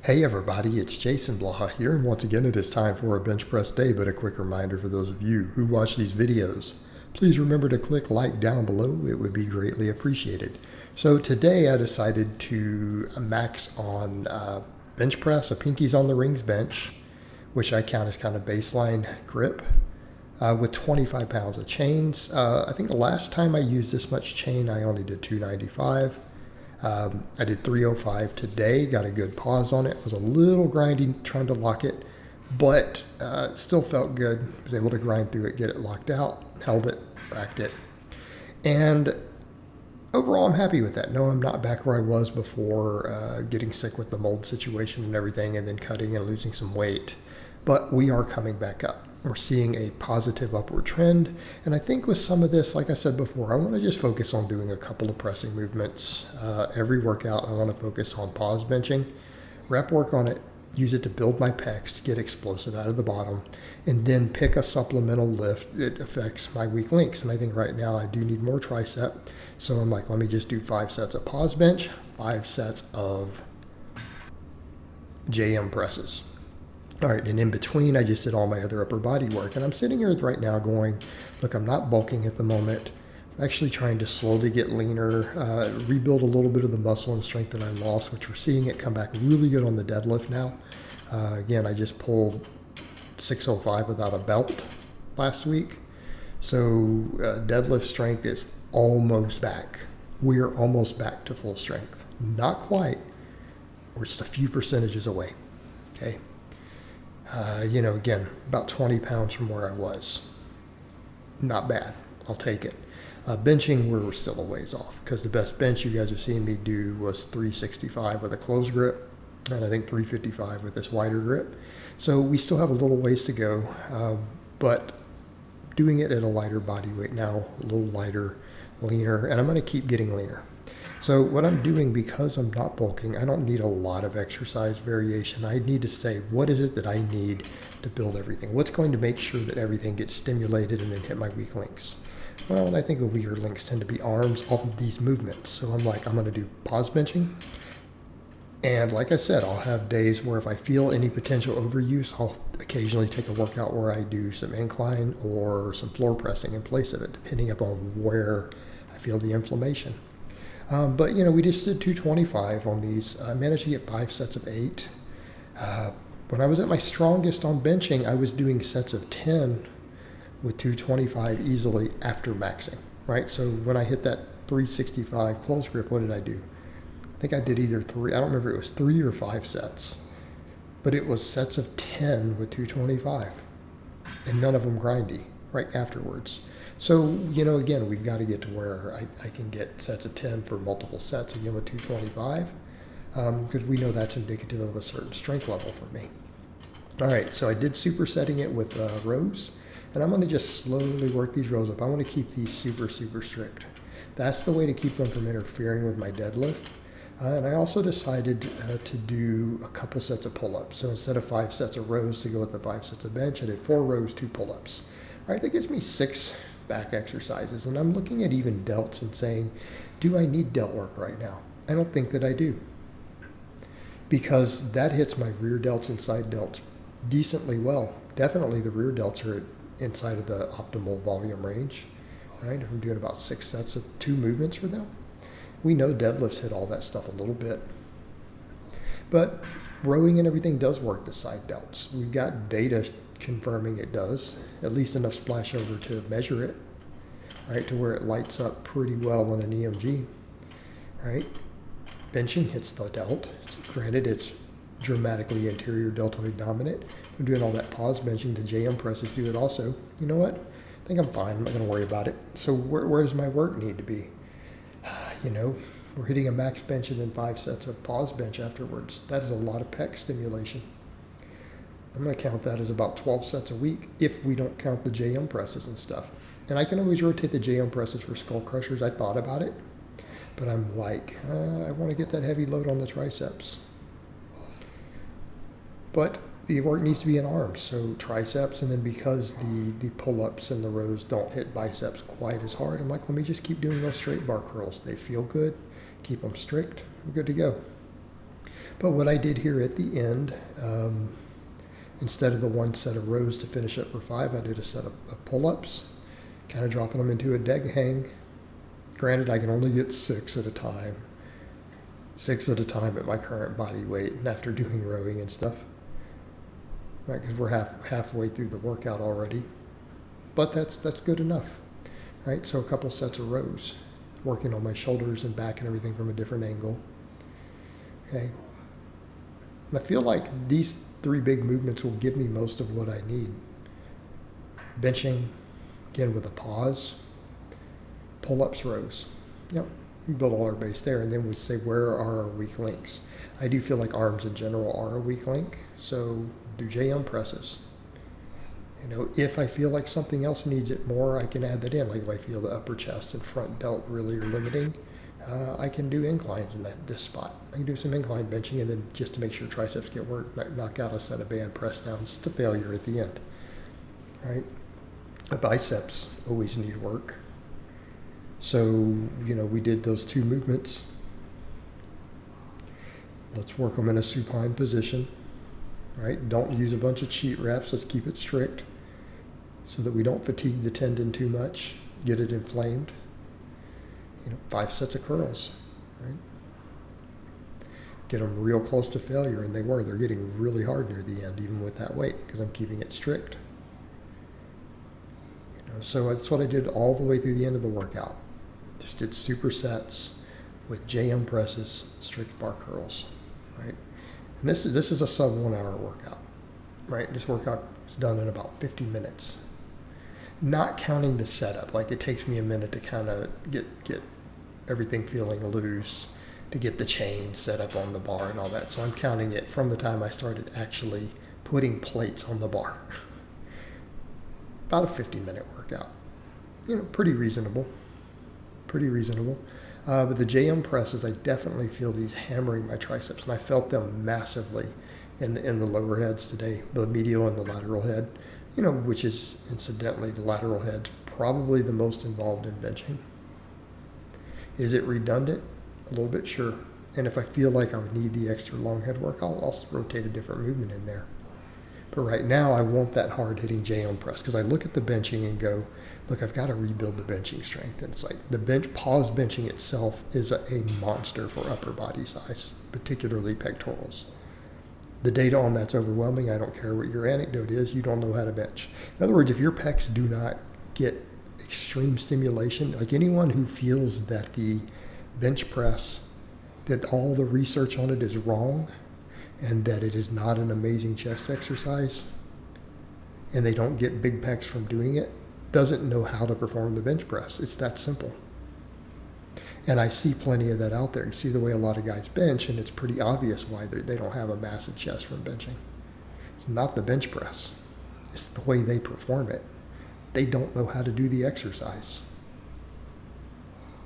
Hey everybody, it's Jason Blaha here, and once again it is time for a bench press day, but a quick reminder for those of you who watch these videos. Please remember to click like down below, it would be greatly appreciated. So today I decided to max on bench press, a pinkies on the rings bench, which I count as kind of baseline grip, with 25 pounds of chains. I think the last time I used this much chain I only did 295. I did 305 today, got a good pause on it. It was a little grindy trying to lock it, but it still felt good. I was able to grind through it, get it locked out, held it, racked it. And overall, I'm happy with that. No, I'm not back where I was before getting sick with the mold situation and everything, and then cutting and losing some weight. But we are coming back up. We're seeing a positive upward trend. And I think with some of this, like I said before, I want to just focus on doing a couple of pressing movements. Every workout, I want to focus on pause benching, rep work on it, use it to build my pecs to get explosive out of the bottom, and then pick a supplemental lift that affects my weak links. And I think right now I do need more tricep. So I'm like, let me just do 5 sets of pause bench, 5 sets of JM presses. All right, and in between, I just did all my other upper body work. And I'm sitting here right now going, look, I'm not bulking at the moment. I'm actually trying to slowly get leaner, rebuild a little bit of the muscle and strength that I lost, which we're seeing it come back really good on the deadlift now. Again, I just pulled 605 without a belt last week. So deadlift strength is almost back. We are almost back to full strength. Not quite. We're just a few percentages away, okay? Again, about 20 pounds from where I was. Not bad. I'll take it. Benching, we're still a ways off because the best bench you guys have seen me do was 365 with a closed grip, and I think 355 with this wider grip. So we still have a little ways to go, but doing it at a lighter body weight now, a little lighter, leaner, and I'm going to keep getting leaner. So what I'm doing, because I'm not bulking, I don't need a lot of exercise variation. I need to say, what is it that I need to build everything? What's going to make sure that everything gets stimulated and then hit my weak links? Well, and I think the weaker links tend to be arms, all of these movements. So I'm like, I'm going to do pause benching. And like I said, I'll have days where if I feel any potential overuse, I'll occasionally take a workout where I do some incline or some floor pressing in place of it, depending upon where I feel the inflammation. But we just did 225 on these. I managed to get 5 sets of 8. When I was at my strongest on benching, I was doing sets of 10 with 225 easily after maxing, right? So when I hit that 365 close grip, what did I do? I think I did either 3, I don't remember, it was 3 or 5 sets. But it was sets of 10 with 225. And none of them grindy right afterwards. So, again, we've got to get to where I can get sets of 10 for multiple sets, again with 225, because we know that's indicative of a certain strength level for me. All right, so I did supersetting it with rows, and I'm going to just slowly work these rows up. I want to keep these super, super strict. That's the way to keep them from interfering with my deadlift. And I also decided to do a couple sets of pull-ups. So instead of 5 sets of rows to go with the 5 sets of bench, I did 4 rows, 2 pull-ups. All right, that gives me 6 back exercises, and I'm looking at even delts and saying, do I need delt work right now? I don't think that I do, because that hits my rear delts and side delts decently well. Definitely the rear delts are inside of the optimal volume range, right? If I'm doing about 6 sets of 2 movements for them, we know deadlifts hit all that stuff a little bit, but rowing and everything does work the side delts. We've got data confirming it does, at least enough splash over to measure it, right, to where it lights up pretty well on an EMG, right? Benching hits the delt. Granted, it's dramatically anterior deltoid dominant. I'm doing all that pause benching. The JM presses do it also. You know what? I think I'm fine. I'm not going to worry about it. So where does my work need to be? We're hitting a max bench and then 5 sets of pause bench afterwards. That is a lot of pec stimulation. I'm going to count that as about 12 sets a week if we don't count the JM presses and stuff. And I can always rotate the JM presses for skull crushers. I thought about it, but I'm like, I want to get that heavy load on the triceps. But the work needs to be in arms, so triceps, and then because the pull-ups and the rows don't hit biceps quite as hard, I'm like, let me just keep doing those straight bar curls. They feel good. Keep them strict. We're good to go. But what I did here at the end, instead of the one set of rows to finish up for 5, I did a set of pull-ups, kind of dropping them into a deck hang. Granted, I can only get 6 at a time. 6 at a time at my current body weight and after doing rowing and stuff. Right, because we're halfway through the workout already. But that's good enough. Right, so a couple sets of rows. Working on my shoulders and back and everything from a different angle. Okay. I feel like these 3 big movements will give me most of what I need. Benching, again with a pause. Pull-ups, rows. Yep, we build all our base there, and then we say where are our weak links. I do feel like arms in general are a weak link, so do JM presses. You know, if I feel like something else needs it more, I can add that in. Like if I feel the upper chest and front delt really are limiting, I can do inclines in this spot. I can do some incline benching, and then just to make sure triceps get work, knock out a set of band press downs to failure at the end. Right? The biceps always need work. So, you know, we did those 2 movements. Let's work them in a supine position. Right? Don't use a bunch of cheat reps. Let's keep it strict so that we don't fatigue the tendon too much, get it inflamed. You know, 5 sets of curls, right? Get them real close to failure, and they're getting really hard near the end, even with that weight, because I'm keeping it strict. You know, so that's what I did all the way through the end of the workout. Just did supersets with JM presses, strict bar curls, right? And this is a sub 1 hour workout, right? This workout is done in about 50 minutes. Not counting the setup, like it takes me a minute to kind of get everything feeling loose, to get the chain set up on the bar and all that. So I'm counting it from the time I started actually putting plates on the bar. About a 50-minute workout. You know, pretty reasonable. But the JM presses, I definitely feel these hammering my triceps, and I felt them massively in the lower heads today, the medial and the lateral head. You know, which is incidentally the lateral head's probably the most involved in benching. Is it redundant? A little bit, sure. And if I feel like I would need the extra long head work, I'll also rotate a different movement in there. But right now, I want that hard-hitting JM press because I look at the benching and go, look, I've got to rebuild the benching strength. And it's like the pause benching itself is a monster for upper body size, particularly pectorals. The data on that's overwhelming. I don't care what your anecdote is. You don't know how to bench. In other words, if your pecs do not get extreme stimulation, like anyone who feels that the bench press, that all the research on it is wrong and that it is not an amazing chest exercise and they don't get big pecs from doing it, doesn't know how to perform the bench press. It's that simple. And I see plenty of that out there. You see the way a lot of guys bench, and it's pretty obvious why they don't have a massive chest from benching. It's not the bench press. It's the way they perform it. They don't know how to do the exercise.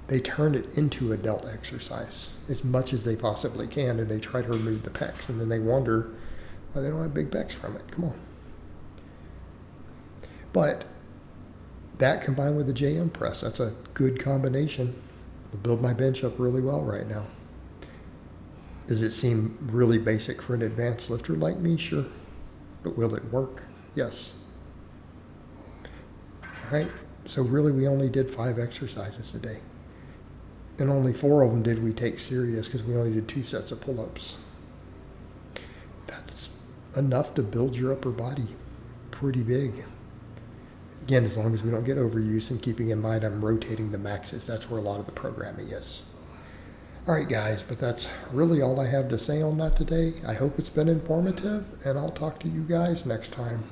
They turn it into a delt exercise as much as they possibly can, and they try to remove the pecs, and then they wonder why they don't have big pecs from it. Come on. But that combined with the JM press, that's a good combination. I'll build my bench up really well right now. Does it seem really basic for an advanced lifter like me? Sure. But will it work? Yes. All right. So really we only did 5 exercises today. And only 4 of them did we take serious because we only did 2 sets of pull-ups. That's enough to build your upper body pretty big. Again, as long as we don't get overuse, and keeping in mind I'm rotating the maxes. That's where a lot of the programming is. All right, guys, but that's really all I have to say on that today. I hope it's been informative, and I'll talk to you guys next time.